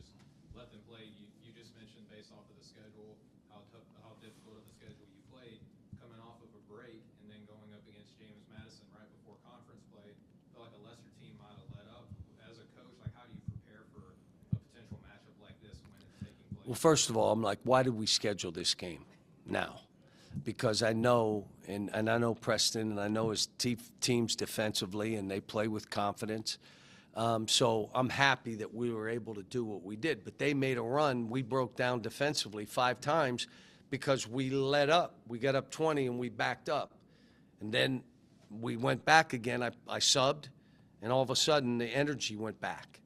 just let them play. You just mentioned based off of the schedule, how difficult of a schedule you played, coming off of a break and then going up against James Madison right before conference play. I feel like a lesser team might have let up. As a coach, like how do you prepare for a potential matchup like this when it's taking place? Well, first of all, I'm like, why did we schedule this game now? Because I know, and I know Preston, and I know his teams defensively, and they play with confidence. So I'm happy that we were able to do what we did. But they made a run. We broke down defensively 5 times because we let up. We got up 20 and we backed up. And then we went back again. I subbed, and all of a sudden the energy went back.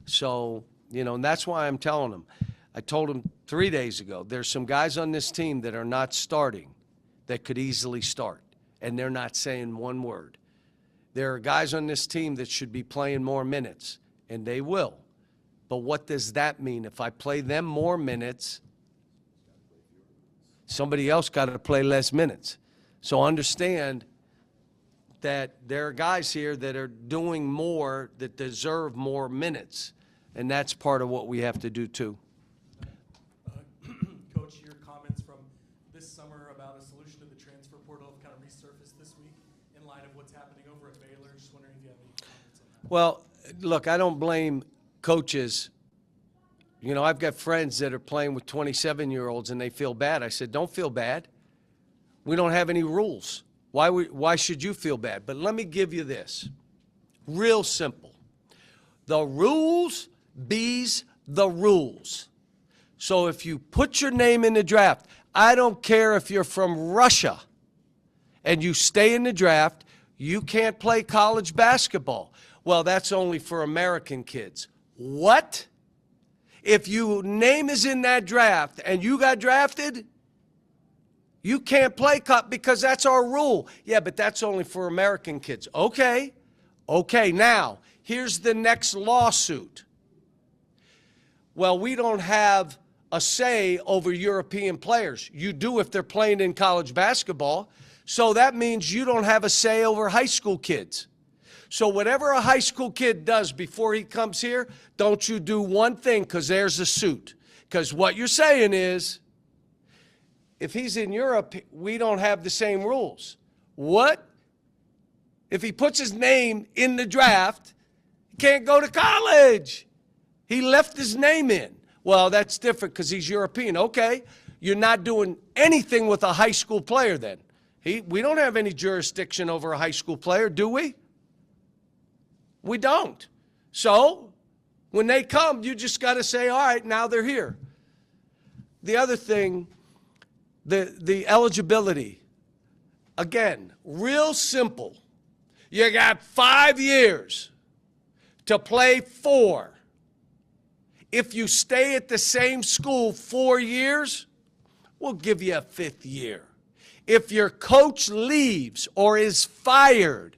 So, you know, and that's why I'm telling them. I told them 3 days ago, there's some guys on this team that are not starting that could easily start, and they're not saying one word. There are guys on this team that should be playing more minutes, and they will. But what does that mean? If I play them more minutes, somebody else got to play less minutes. So understand that there are guys here that are doing more, that deserve more minutes, and that's part of what we have to do too. Coach, your comments from this summer about a solution to the transfer portal have kind of resurfaced this week in light of what's happening over at Baylor. Just wondering if you have any comments on that. Well, look, I don't blame coaches. You know, I've got friends that are playing with 27-year-olds and they feel bad. I said, don't feel bad. We don't have any rules. Why should you feel bad? But let me give you this. Real simple. The rules be's the rules. So if you put your name in the draft, I don't care if you're from Russia and you stay in the draft, you can't play college basketball. Well, that's only for American kids. What? If your name is in that draft and you got drafted, you can't play because that's our rule. Yeah, but that's only for American kids. Okay. Okay, now, here's the next lawsuit. Well, we don't have a say over European players. You do if they're playing in college basketball. So that means you don't have a say over high school kids. So whatever a high school kid does before he comes here, don't you do one thing because there's a suit. Because what you're saying is, if he's in Europe, we don't have the same rules. What? If he puts his name in the draft, he can't go to college. He left his name in. Well, that's different because he's European. Okay, you're not doing anything with a high school player then. We don't have any jurisdiction over a high school player, do we? We don't. So when they come, you just got to say, all right, now they're here. The other thing, the eligibility, again, real simple. You got 5 years to play 4. If you stay at the same school 4 years, we'll give you a 5th year. If your coach leaves or is fired,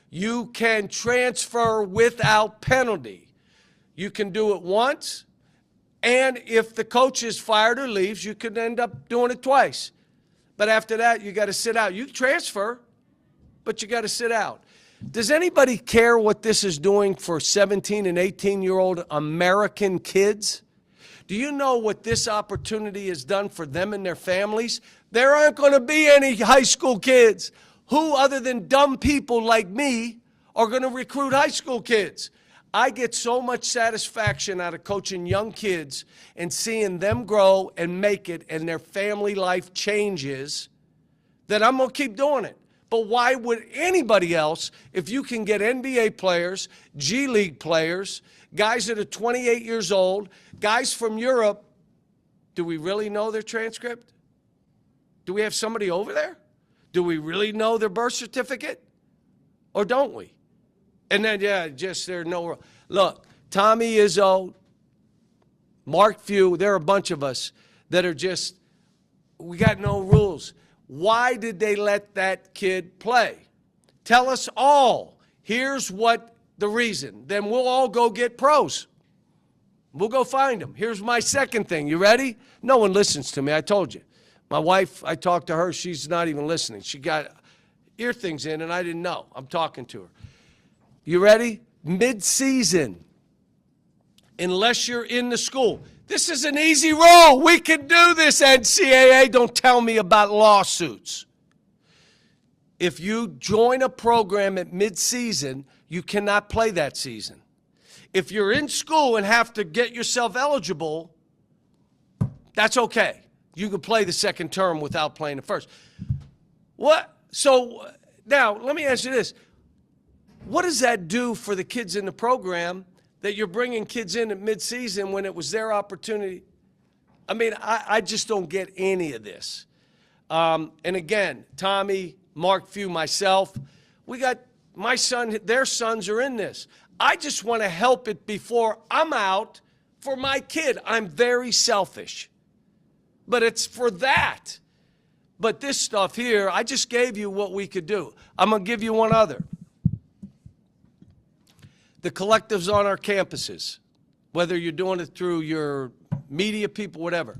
you can transfer without penalty. You can do it once, and if the coach is fired or leaves, you could end up doing it twice. But after that, you got to sit out. You can transfer, but you got to sit out. Does anybody care what this is doing for 17 and 18-year-old American kids? Do you know what this opportunity has done for them and their families? There aren't going to be any high school kids. Who, other than dumb people like me, are going to recruit high school kids? I get so much satisfaction out of coaching young kids and seeing them grow and make it and their family life changes that I'm going to keep doing it. But why would anybody else, if you can get NBA players, G League players, guys that are 28 years old, guys from Europe, do we really know their transcript? Do we have somebody over there? Do we really know their birth certificate? Or don't we? And then, yeah, just there's no, look, Tommy Izzo, Mark Few, there are a bunch of us that are just, we got no rules. Why did they let that kid play? Tell us all. Here's what the reason. Then we'll all go get pros. We'll go find them. Here's my second thing. You ready? No one listens to me. I told you. My wife, I talked to her. She's not even listening. She got ear things in, and I didn't know. I'm talking to her. You ready? Mid-season. unless you're in the school. This is an easy rule. We can do this, NCAA. Don't tell me about lawsuits. If you join a program at midseason, you cannot play that season. If you're in school and have to get yourself eligible, that's okay. You can play the second term without playing the first. What? So now, let me ask you this. What does that do for the kids in the program that you're bringing kids in at midseason when it was their opportunity? I mean, I just don't get any of this. And again, Tommy, Mark Few, myself, we got my son, their sons are in this. I just want to help it before I'm out for my kid. I'm very selfish. But it's for that. But this stuff here, I just gave you what we could do. I'm going to give you one other. The collectives on our campuses, whether you're doing it through your media people, whatever,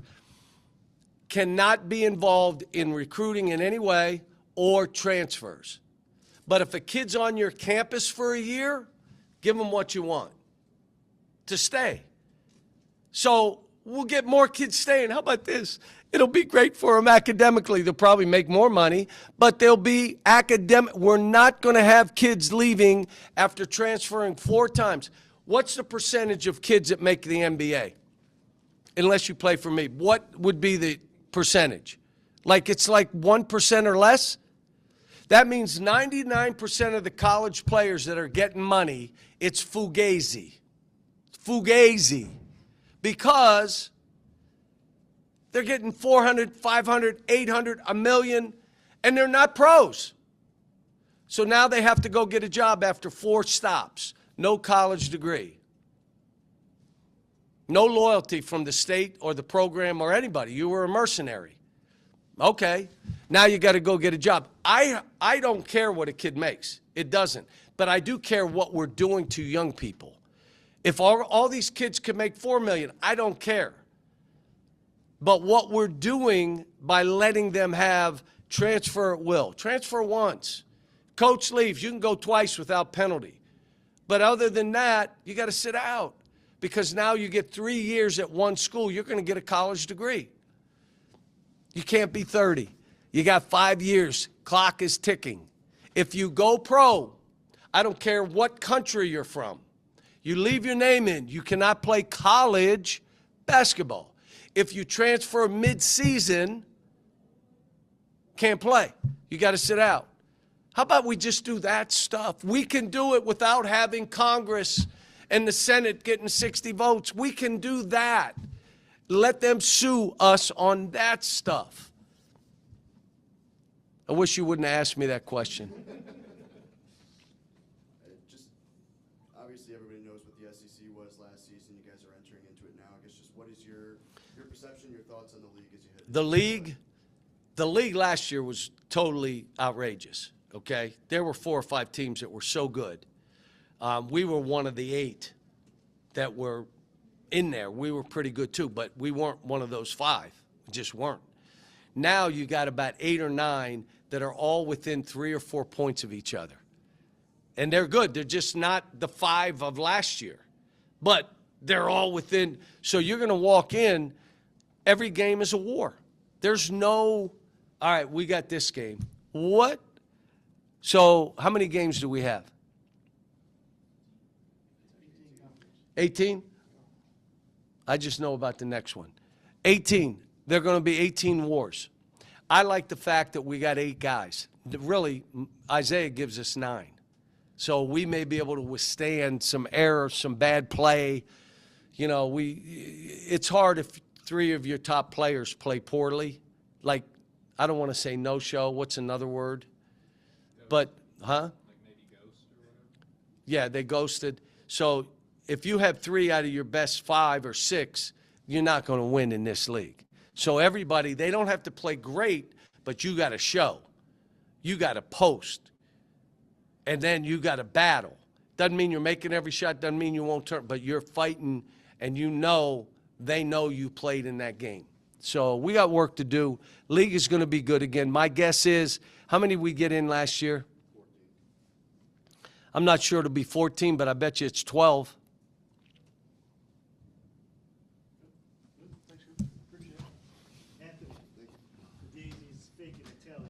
cannot be involved in recruiting in any way or transfers. But if a kid's on your campus for a year, give them what you want to stay. So we'll get more kids staying. How about this? It'll be great for them academically. They'll probably make more money, but they'll be academic. We're not going to have kids leaving after transferring 4 times. What's the percentage of kids that make the NBA? Unless you play for me. What would be the percentage? Like it's like 1% or less? That means 99% of the college players that are getting money, it's fugazi. Fugazi. Because they're getting 400, 500, 800, a million, and they're not pros. So now they have to go get a job after 4 stops. No college degree. No loyalty from the state or the program or anybody. You were a mercenary. Okay. Now you got to go get a job. I don't care what a kid makes. It doesn't. But I do care what we're doing to young people. If all these kids could make $4 million, I don't care. But what we're doing by letting them have transfer at will. Transfer once. Coach leaves. You can go twice without penalty. But other than that, you got to sit out. Because now you get 3 years at one school, you're going to get a college degree. You can't be 30. You got 5 years. Clock is ticking. If you go pro, I don't care what country you're from. You leave your name in. You cannot play college basketball. If you transfer mid-season, can't play. You got to sit out. How about we just do that stuff? We can do it without having Congress and the Senate getting 60 votes. We can do that. Let them sue us on that stuff. I wish you wouldn't have asked me that question. Just obviously everybody knows what the SEC was last season. You guys are entering into it now. I guess just what is your perception, your thoughts on the league as you head? The league last year was totally outrageous. Okay, there were 4 or 5 teams that were so good. We were one of the 8 that were in there. We were pretty good too, but we weren't one of those 5. We just weren't. Now you got about 8 or 9 that are all within 3 or 4 points of each other. And they're good. They're just not the 5 of last year. But they're all within. So you're going to walk in, every game is a war. There's no, all right, we got this game. What? So how many games do we have? 18? I just know about the next one. 18. There are going to be 18 wars. I like the fact that we got 8 guys. Really, Isaiah gives us 9. So we may be able to withstand some error, some bad play. You know, it's hard if 3 of your top players play poorly. Like, I don't want to say no-show. What's another word? But, huh? Like maybe ghost or whatever? Yeah, they ghosted. So if you have 3 out of your best 5 or 6, you're not going to win in this league. So everybody, they don't have to play great, but you got to show. You got to post. And then you got to battle. Doesn't mean you're making every shot, doesn't mean you won't turn, but you're fighting and you know they know you played in that game. So we got work to do. League is going to be good again. My guess is, how many we get in last year? 14. I'm not sure it'll be 14, but I bet you it's 12. faking it.